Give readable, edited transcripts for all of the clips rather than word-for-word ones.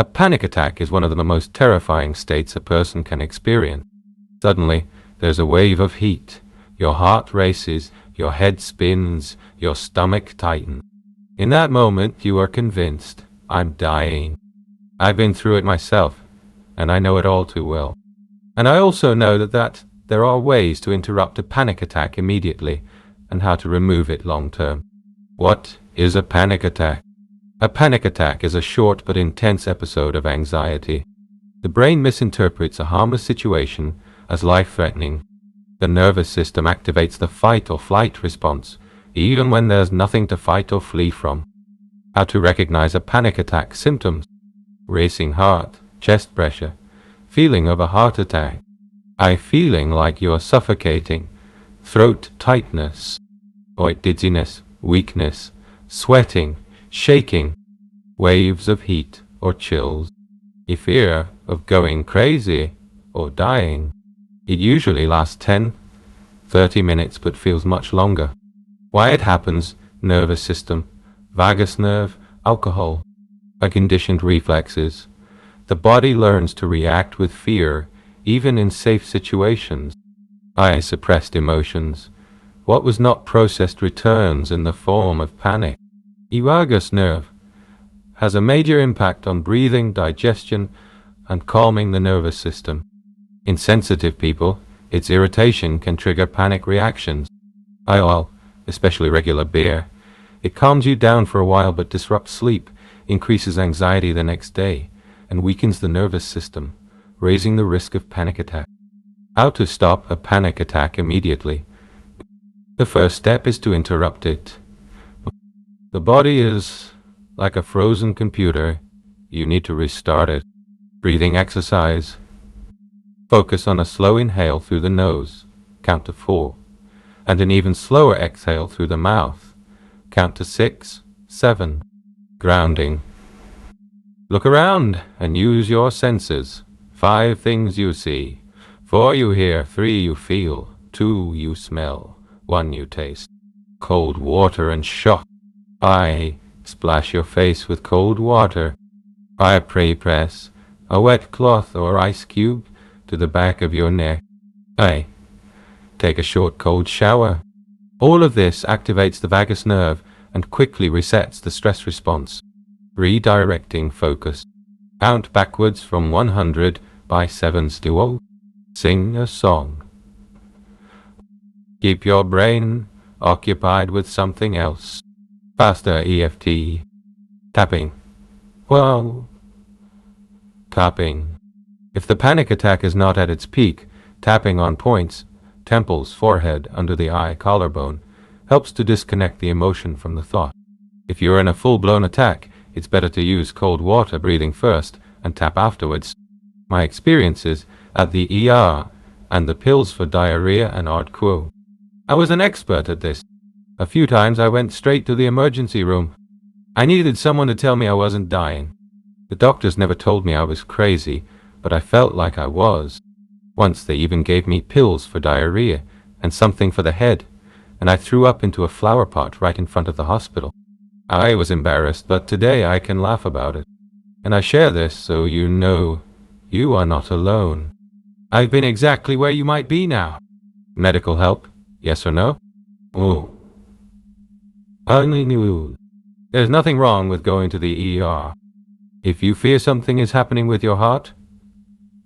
A panic attack is one of the most terrifying states a person can experience. Suddenly, there's a wave of heat. Your heart races, your head spins, your stomach tightens. In that moment, you are convinced, I'm dying. I've been through it myself, and I know it all too well. And I also know that there are ways to interrupt a panic attack immediately and how to remove it long term. What is a panic attack? A panic attack is a short but intense episode of anxiety. The brain misinterprets a harmless situation as life-threatening. The nervous system activates the fight or flight response, even when there's nothing to fight or flee from. How to recognize a panic attack symptoms: racing heart, chest pressure, feeling of a heart attack, eye feeling like you're suffocating, throat tightness, or dizziness, weakness, sweating, shaking, waves of heat or chills, a fear of going crazy or dying. It usually lasts 10-30 minutes but feels much longer. Why it happens: nervous system, vagus nerve, alcohol, conditioned reflexes. The body learns to react with fear even in safe situations. Suppressed emotions. What was not processed returns in the form of panic. The vagus nerve has a major impact on breathing, digestion, and calming the nervous system. In sensitive people, its irritation can trigger panic reactions. Alcohol, especially regular beer, it calms you down for a while but disrupts sleep, increases anxiety the next day, and weakens the nervous system, raising the risk of panic attack. How to stop a panic attack immediately? The first step is to interrupt it. The body is like a frozen computer. You need to restart it. Breathing exercise. Focus on a slow inhale through the nose, count to 4, and an even slower exhale through the mouth, count to 6, 7. Grounding. Look around and use your senses. 5 things you see, 4 you hear, 3 you feel, 2 you smell, 1 you taste. Cold water and shock. Splash your face with cold water. Press a wet cloth or ice cube to the back of your neck. Take a short cold shower. All of this activates the vagus nerve and quickly resets the stress response, redirecting focus. Count backwards from 100 by 7s to 0. Sing a song. Keep your brain occupied with something else. Faster EFT. Tapping. Tapping. If the panic attack is not at its peak, tapping on points, temples, forehead, under the eye, collarbone, helps to disconnect the emotion from the thought. If you're in a full-blown attack, it's better to use cold water breathing first and tap afterwards. My experiences at the ER and the pills for diarrhea and quo. I was an expert at this. A few times I went straight to the emergency room. I needed someone to tell me I wasn't dying. The doctors never told me I was crazy, but I felt like I was. Once they even gave me pills for diarrhea and something for the head, and I threw up into a flower pot right in front of the hospital. I was embarrassed, but today I can laugh about it. And I share this so you know you are not alone. I've been exactly where you might be now. Medical help? Yes or no? Only knew. There's nothing wrong with going to the ER. If you fear something is happening with your heart,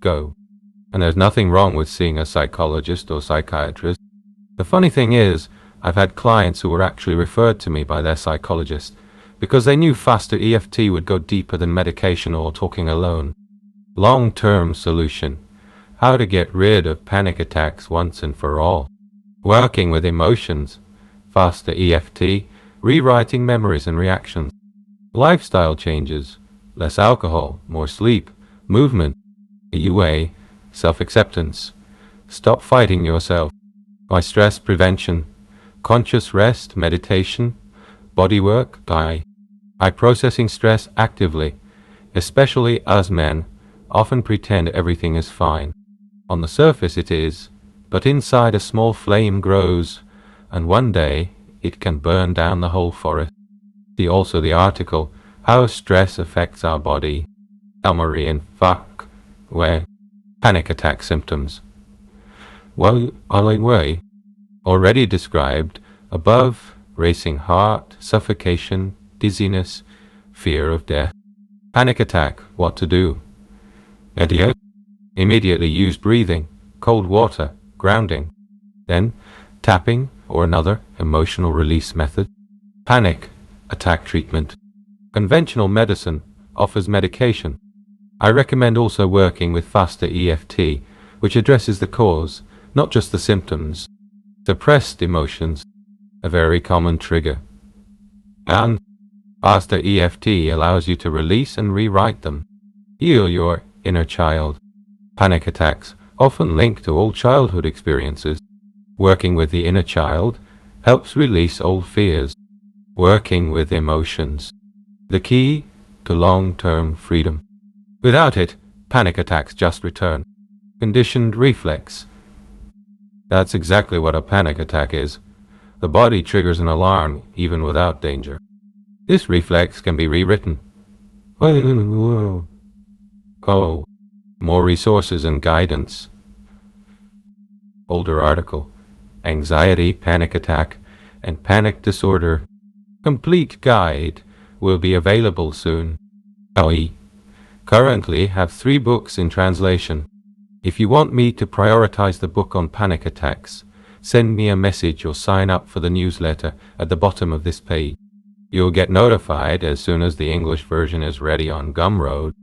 go. And there's nothing wrong with seeing a psychologist or psychiatrist. The funny thing is, I've had clients who were actually referred to me by their psychologist because they knew faster EFT would go deeper than medication or talking alone. Long-term solution. How to get rid of panic attacks once and for all. Working with emotions. Faster EFT. Rewriting memories and reactions. Lifestyle changes. Less alcohol, more sleep, movement. UA. Self-acceptance. Stop fighting yourself. By stress prevention. Conscious rest, meditation, bodywork. I processing stress actively, especially as men often pretend everything is fine. On the surface it is, but inside a small flame grows, and one day it can burn down the whole forest. See also the article, How Stress Affects Our Body. Summary in Fuck Way. Panic attack symptoms. Well, way already described above: racing heart, suffocation, dizziness, fear of death. Panic attack, what to do? Idiot. Immediately use breathing, cold water, grounding. Then tapping or another emotional release method. Panic attack treatment. Conventional medicine offers medication. I recommend also working with faster EFT, which addresses the cause, not just the symptoms. Suppressed emotions, a very common trigger. And faster EFT allows you to release and rewrite them. Heal your inner child. Panic attacks often linked to old childhood experiences. Working with the inner child helps release old fears. Working with emotions. The key to long-term freedom. Without it, panic attacks just return. Conditioned reflex. That's exactly what a panic attack is. The body triggers an alarm even without danger. This reflex can be rewritten. Oh, more resources and guidance. Older article. Anxiety, panic attack, and panic disorder. Complete guide will be available soon. I currently have 3 books in translation. If you want me to prioritize the book on panic attacks, send me a message or sign up for the newsletter at the bottom of this page. You'll get notified as soon as the English version is ready on Gumroad.